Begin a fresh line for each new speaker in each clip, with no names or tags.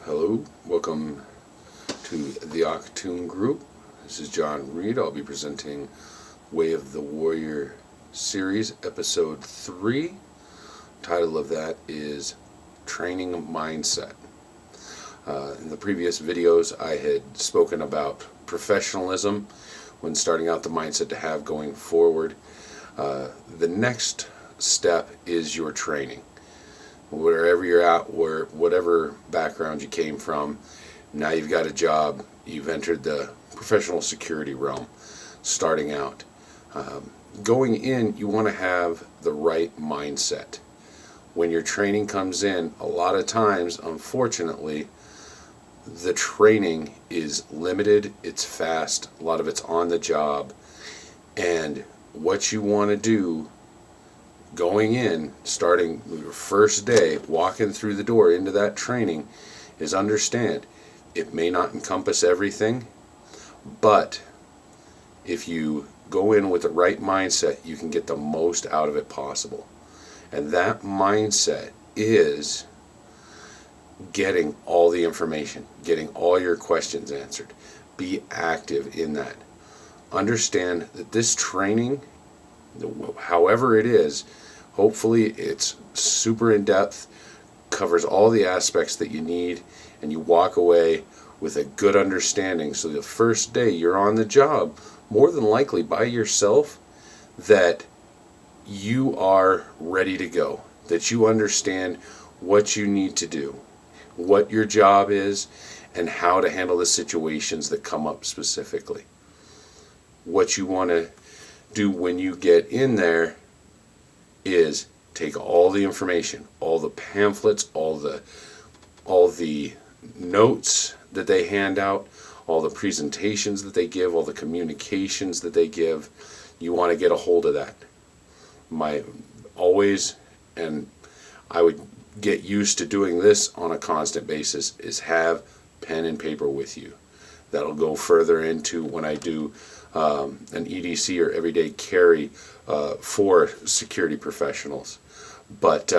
Hello, welcome to the Octoon Group. This is John Reed. I'll be presenting Way of the Warrior Series, Episode 3. Title of that is Training Mindset. In the previous videos, I had spoken about professionalism when starting out, the mindset to have going forward. The next step is your training. Wherever you're at, whatever background you came from, now you've got a job, you've entered the professional security realm, starting out. Going in, you want to have the right mindset. When your training comes in, a lot of times, unfortunately, the training is limited, it's fast, a lot of it's on the job, and what you want to do going in, starting your first day, walking through the door into that training, is understand it may not encompass everything, but if you go in with the right mindset, you can get the most out of it possible. And that mindset is getting all the information, getting all your questions answered. Be active in that. Understand that this training, however it is, hopefully it's super in depth, covers all the aspects that you need, and you walk away with a good understanding. So the first day you're on the job, more than likely by yourself, that you are ready to go, that you understand what you need to do, what your job is, and how to handle the situations that come up specifically. What you want to do when you get in there is take all the information, all the pamphlets, all the notes that they hand out, all the presentations that they give, all the communications that they give. You want to get a hold of that. And I would get used to doing this on a constant basis, is have pen and paper with you. That'll go further into when I do an EDC or everyday carry for security professionals. But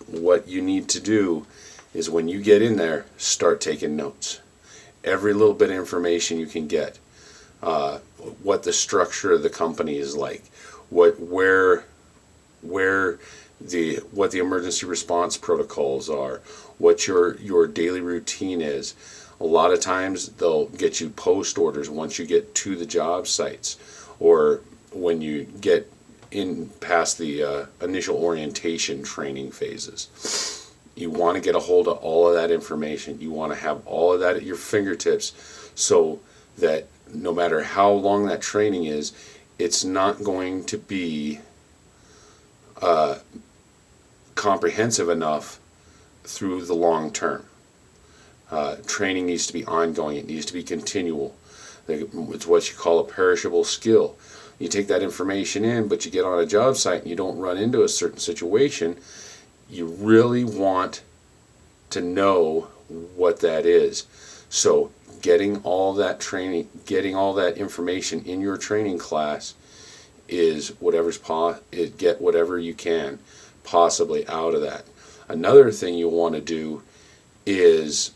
what you need to do is when you get in there, start taking notes. Every little bit of information you can get. What the structure of the company is like. What the emergency response protocols are. What your daily routine is. A lot of times they'll get you post orders once you get to the job sites, or when you get in past the initial orientation training phases. You want to get a hold of all of that information. You want to have all of that at your fingertips so that no matter how long that training is, it's not going to be comprehensive enough through the long term. Training needs to be ongoing. It needs to be continual. It's what you call a perishable skill. You take that information in, but you get on a job site and you don't run into a certain situation. You really want to know what that is. So getting all that training, getting all that information in your training class is get whatever you can possibly out of that. Another thing you want to do is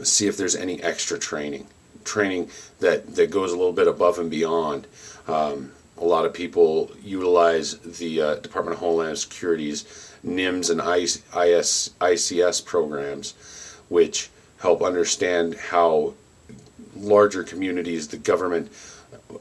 see if there's any extra training that goes a little bit above and beyond. A lot of people utilize the Department of Homeland Security's NIMS and ICS programs, which help understand how larger communities, the government,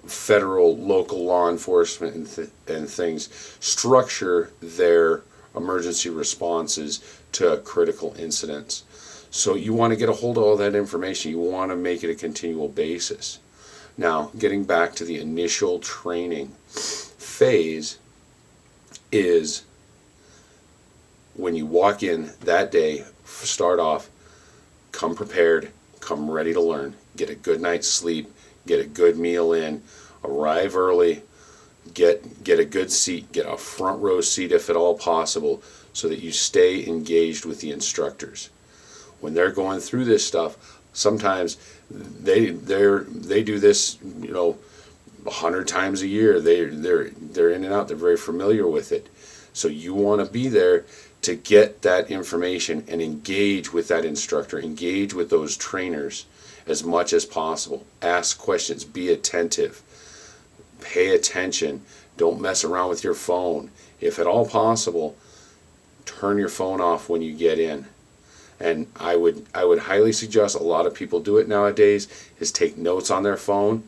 federal, local law enforcement and things structure their emergency responses to critical incidents. So you want to get a hold of all that information. You want to make it a continual basis. Now, getting back to the initial training phase is when you walk in that day, start off, come prepared, come ready to learn, get a good night's sleep, get a good meal in, arrive early, get a good seat, get a front row seat if at all possible, so that you stay engaged with the instructors. When they're going through this stuff, sometimes they do this 100 times a year. They're in and out. They're very familiar with it. So you want to be there to get that information and engage with that instructor, engage with those trainers as much as possible. Ask questions, be attentive, pay attention, don't mess around with your phone. If at all possible, turn your phone off when you get in. And I would highly suggest, a lot of people do it nowadays, is take notes on their phone.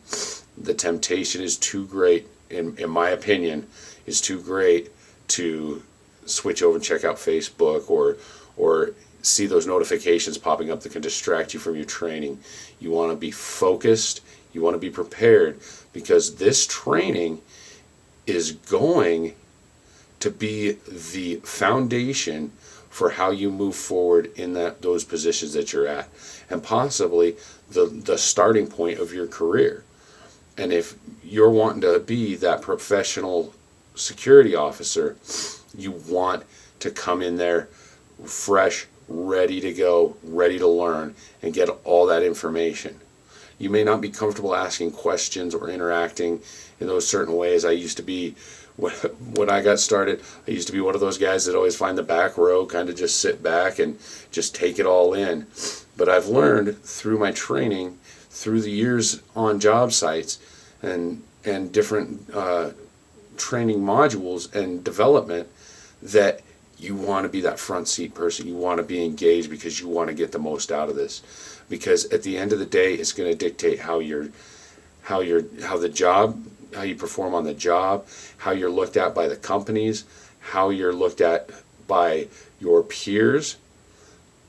The temptation is too great, in my opinion, is too great to switch over and check out Facebook or see those notifications popping up that can distract you from your training. You want to be focused, you want to be prepared, because this training is going to be the foundation for how you move forward in those positions that you're at, and possibly the starting point of your career. And if you're wanting to be that professional security officer, you want to come in there fresh, ready to go, ready to learn, and get all that information. You may not be comfortable asking questions or interacting in those certain ways. I used to be, when I got started, I used to be one of those guys that always find the back row, kind of just sit back and just take it all in. But I've learned through my training, through the years on job sites and different training modules and development, that you want to be that front seat person. You want to be engaged because you want to get the most out of this. Because at the end of the day, it's going to dictate how you perform on the job, how you're looked at by the companies, how you're looked at by your peers.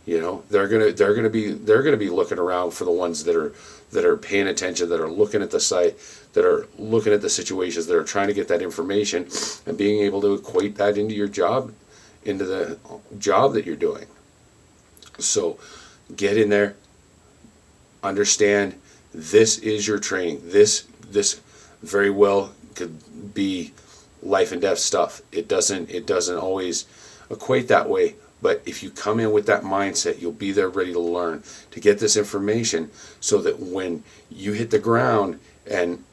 You know, they're gonna be looking around for the ones that are paying attention, that are looking at the site, that are looking at the situations, that are trying to get that information and being able to equate that into your job, into the job that you're doing. So get in there, understand this is your training. This very well could be life and death stuff. It doesn't always equate that way. But if you come in with that mindset, you'll be there ready to learn, to get this information, so that when you hit the ground, and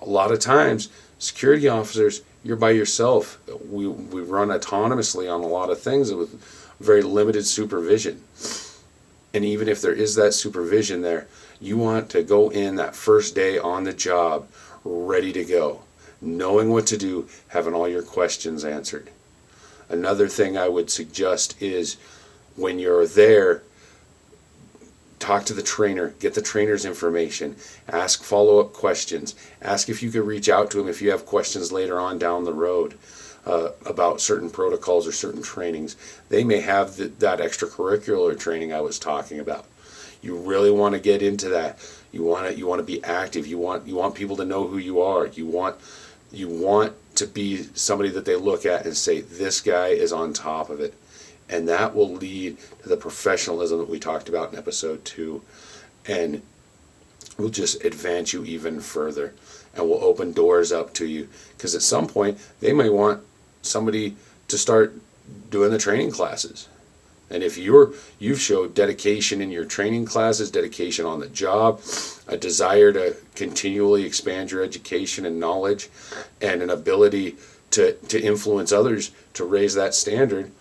a lot of times, security officers, you're by yourself. We run autonomously on a lot of things with very limited supervision. And even if there is that supervision there, you want to go in that first day on the job ready to go, knowing what to do, having all your questions answered. Another thing I would suggest is, when you're there, talk to the trainer, get the trainer's information, ask follow-up questions, ask if you could reach out to him if you have questions later on down the road about certain protocols or certain trainings. They may have that extracurricular training I was talking about. You really want to get into that. You want to be active. You want people to know who you are. You want to be somebody that they look at and say, this guy is on top of it. And that will lead to the professionalism that we talked about in episode 2, and will just advance you even further, and will open doors up to you. Because at some point, they may want somebody to start doing the training classes. And if you've showed dedication in your training classes, dedication on the job, a desire to continually expand your education and knowledge, and an ability to influence others to raise that standard,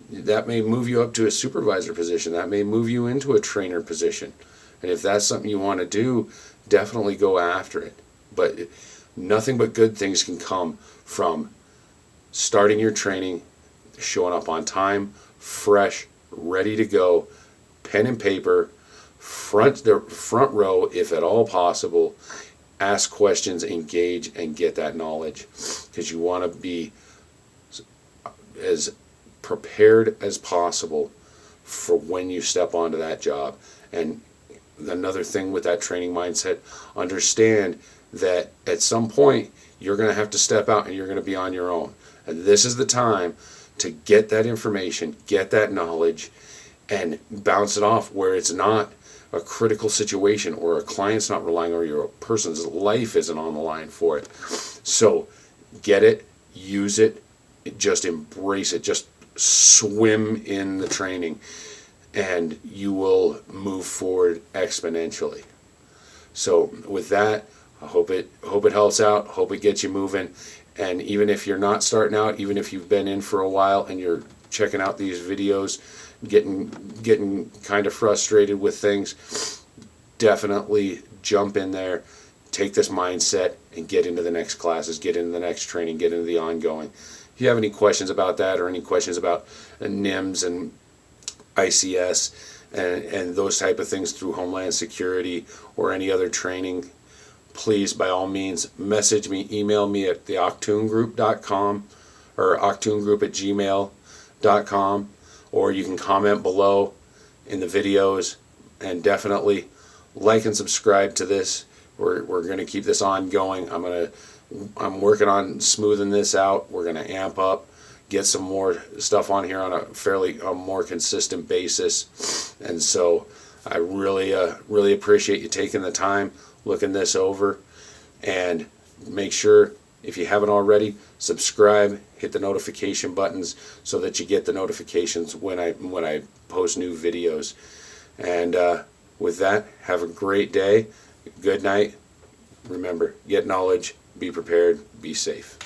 that may move you up to a supervisor position. That may move you into a trainer position. And if that's something you want to do, definitely go after it. But nothing but good things can come from starting your training, showing up on time, fresh, ready to go, pen and paper, front row if at all possible. Ask questions, engage, and get that knowledge, because you want to be as prepared as possible for when you step onto that job. And another thing with that training mindset, understand that at some point you're going to have to step out and you're going to be on your own. And this is the time to get that information, get that knowledge, and bounce it off where it's not a critical situation, or a client's not relying, or your person's life isn't on the line for it. So get it, use it, just embrace it, just swim in the training, and you will move forward exponentially. So with that, I hope it helps out, hope it gets you moving. And even if you're not starting out, even if you've been in for a while and you're checking out these videos, getting kind of frustrated with things, definitely jump in there, take this mindset, and get into the next classes, get into the next training, get into the ongoing. If you have any questions about that, or any questions about NIMS and ICS and those type of things through Homeland Security or any other training, please, by all means, message me, email me at the octoongroup.com or octoongroup@gmail.com, or you can comment below in the videos, and definitely like and subscribe to this. We're going to keep this ongoing. I'm working on smoothing this out. We're going to amp up, get some more stuff on here on a more consistent basis. And so I really appreciate you taking the time, looking this over, and make sure, if you haven't already, subscribe, hit the notification buttons so that you get the notifications when I post new videos. And with that, have a great day. Good night. Remember, get knowledge, be prepared, be safe.